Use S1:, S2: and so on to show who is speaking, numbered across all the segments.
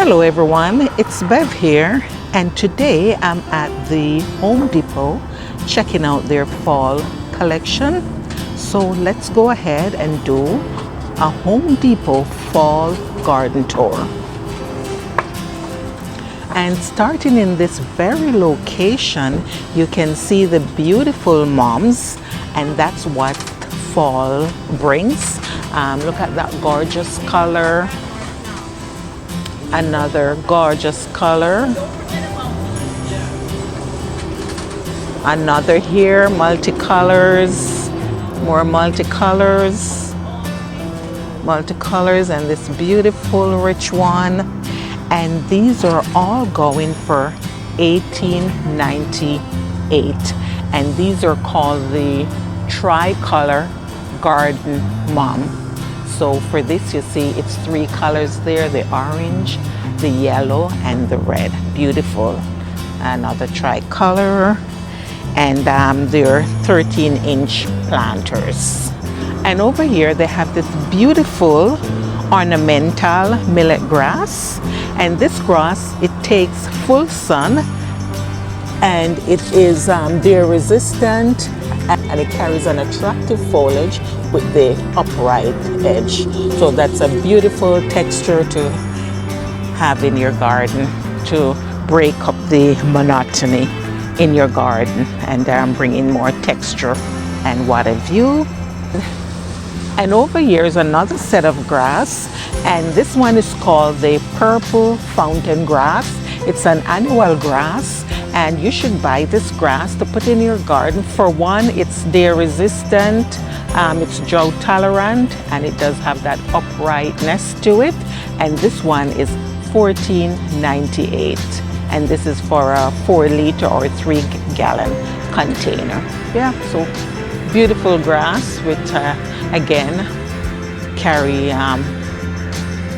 S1: Hello everyone, it's Bev here, and today I'm at the Home Depot checking out their fall collection. So let's go ahead and do a Home Depot fall garden tour. And starting in this very location, you can see the beautiful mums, and that's what fall brings. Look at that gorgeous color. Another gorgeous color. Another here, multicolors, more multicolors, and this beautiful rich one. And these are all going for $18.98. And these are called the tricolor garden mom. So for this, you see it's three colors there, the orange, the yellow, and the red. Beautiful. Another tricolor. And they're 13-inch planters. And over here, they have this beautiful ornamental millet grass. And this grass, it takes full sun, and it is deer resistant, and it carries an attractive foliage with the upright edge. So that's a beautiful texture to have in your garden to break up the monotony in your garden and bring in more texture and what have you. And over here is another set of grass, and this one is called the purple fountain grass. It's an annual grass, and you should buy this grass to put in your garden. For one, it's deer resistant, it's drought tolerant, and it does have that uprightness to it. And this one is $14.98, and this is for a 4-liter or 3-gallon container. Yeah, so beautiful grass with again carry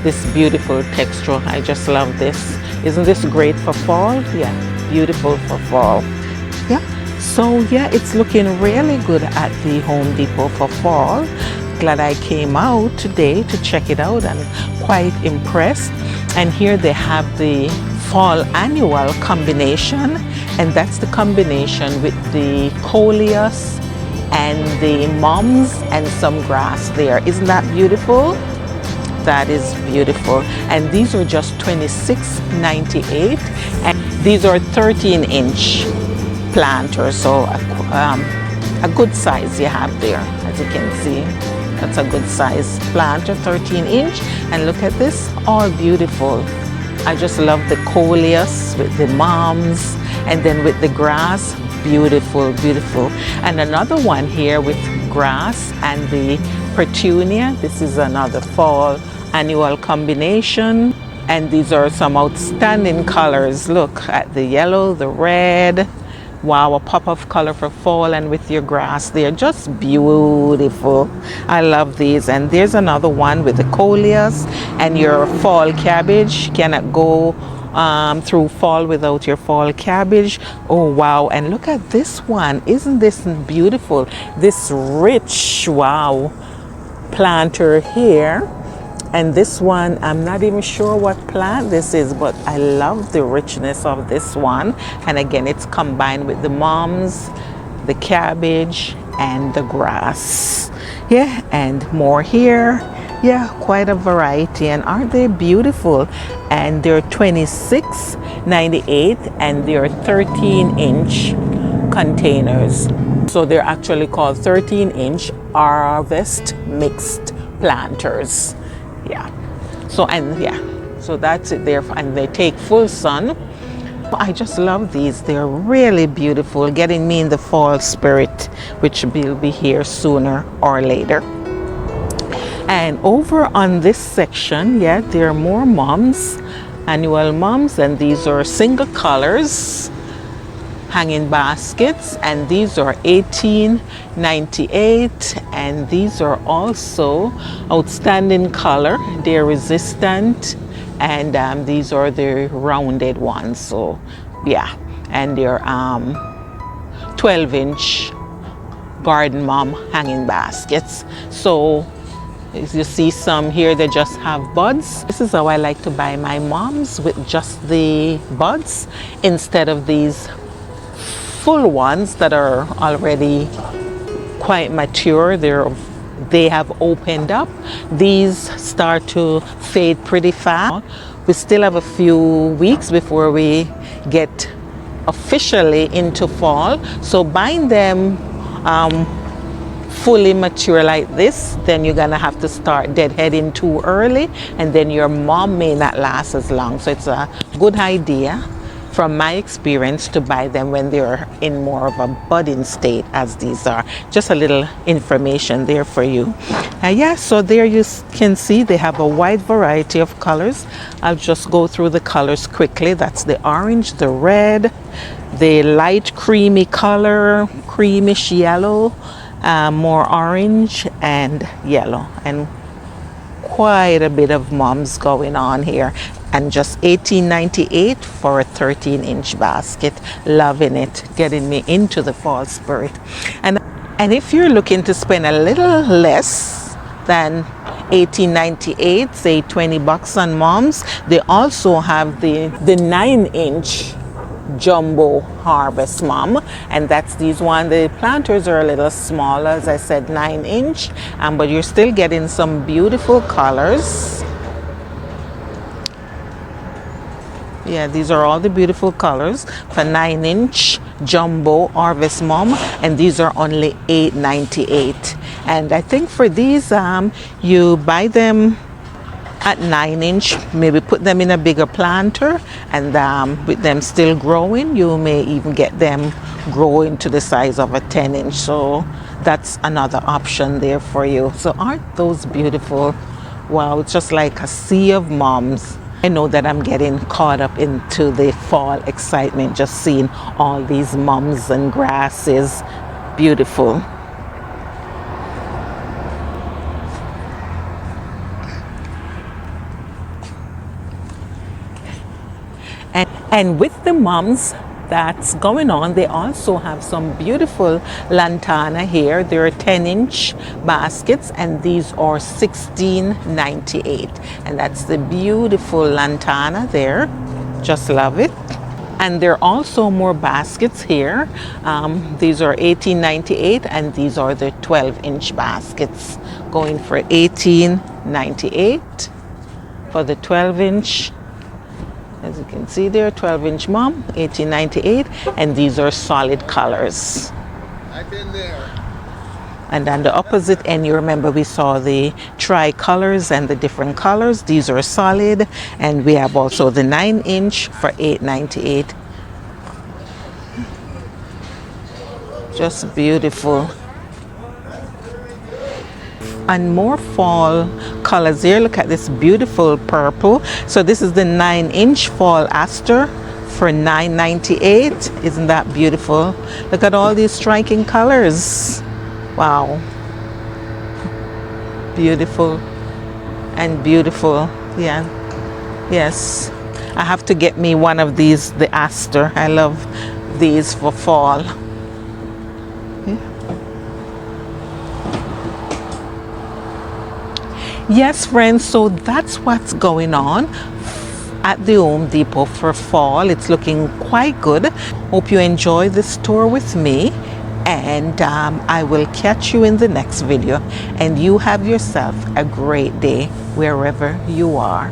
S1: this beautiful texture. I just love this. Isn't this great for fall? Yeah, beautiful for fall. Yeah, so yeah, it's looking really good at the Home Depot for fall. Glad I came out today to check it out, and quite impressed. And here they have the fall annual combination, and that's the combination with the coleus and the mums and some grass there. Isn't that beautiful? That is beautiful. And these are just $26.98, and these are 13-inch planters, so a good size you have there. As you can see, that's a good size planter, 13-inch. And look at this, all beautiful. I just love the coleus with the mums, and then with the grass. Beautiful, beautiful. And another one here with grass and the petunia. This is another fall annual combination, and these are some outstanding colors. Look at the yellow, the red. Wow, a pop of color for fall, and with your grass, they're just beautiful. I love these. And there's another one with the coleus and your fall cabbage. Cannot go through fall without your fall cabbage. Oh wow, and look at this one. Isn't this beautiful? This rich, wow, planter here. And this one, I'm not even sure what plant this is, but I love the richness of this one. And again, it's combined with the mums, the cabbage, and the grass. Yeah, and more here. Yeah, quite a variety, and aren't they beautiful? And they're $26.98, and they're 13-inch containers. So they're actually called 13-inch harvest mixed planters. Yeah. So so that's it there, and they take full sun. I just love these. They're really beautiful, getting me in the fall spirit, which will be here sooner or later. And over on this section, yeah, there are more mums, annual mums, and these are single colors, hanging baskets, and these are $18.98, and these are also outstanding color. They're resistant, and these are the rounded ones. So yeah, and they're 12-inch garden mom hanging baskets. So As you see some here, they just have buds. This is how I like to buy my mums, with just the buds instead of these full ones that are already quite mature. They have opened up. These start to fade pretty fast. We still have a few weeks before we get officially into fall. So buying them fully mature like this, then you're gonna have to start deadheading too early, and then your mom may not last as long. So it's a good idea, from my experience, to buy them when they're in more of a budding state, as these are. Just a little information there for you. Yeah, so there you can see they have a wide variety of colors. I'll just go through the colors quickly. That's the orange, the red, the light creamy color, creamish yellow, more orange and yellow, and quite a bit of mums going on here. And just $18.98 for a 13-inch basket. Loving it, getting me into the fall spirit. And if you're looking to spend a little less than $18.98, say $20 on mums, they also have the 9-inch jumbo harvest mom, and that's these one. The planters are a little smaller, as I said, 9-inch, but you're still getting some beautiful colors. Yeah, these are all the beautiful colors for 9-inch jumbo harvest mom, and these are only $8.98. And I think for these, you buy them at 9-inch, maybe put them in a bigger planter, and with them still growing, you may even get them growing to the size of a 10-inch. So that's another option there for you. So aren't those beautiful? Wow, it's just like a sea of moms. I know that I'm getting caught up into the fall excitement, just seeing all these mums and grasses. Beautiful. And with the mums that's going on, they also have some beautiful lantana here. They're 10-inch baskets, and these are $16.98. And that's the beautiful lantana there. Just love it. And there are also more baskets here. These are $18.98, and these are the 12-inch baskets, going for $18.98 for the 12-inch. As you can see there, 12-inch mom, $18.98, and these are solid colors.
S2: I've been there.
S1: And on the opposite end, you remember we saw the tri-colors and the different colors. These are solid, and we have also the 9-inch for $8.98. Just beautiful. And more fall colors here. Look at this beautiful purple. So this is the 9-inch fall aster for $9.98. Isn't that beautiful? Look at all these striking colors. Wow. Beautiful and beautiful. Yeah. Yes. I have to get me one of these, the aster. I love these for fall. Yes, friends, so that's what's going on at the Home Depot for fall. It's looking quite good. Hope you enjoy this tour with me, and I will catch you in the next video. And you have yourself a great day wherever you are.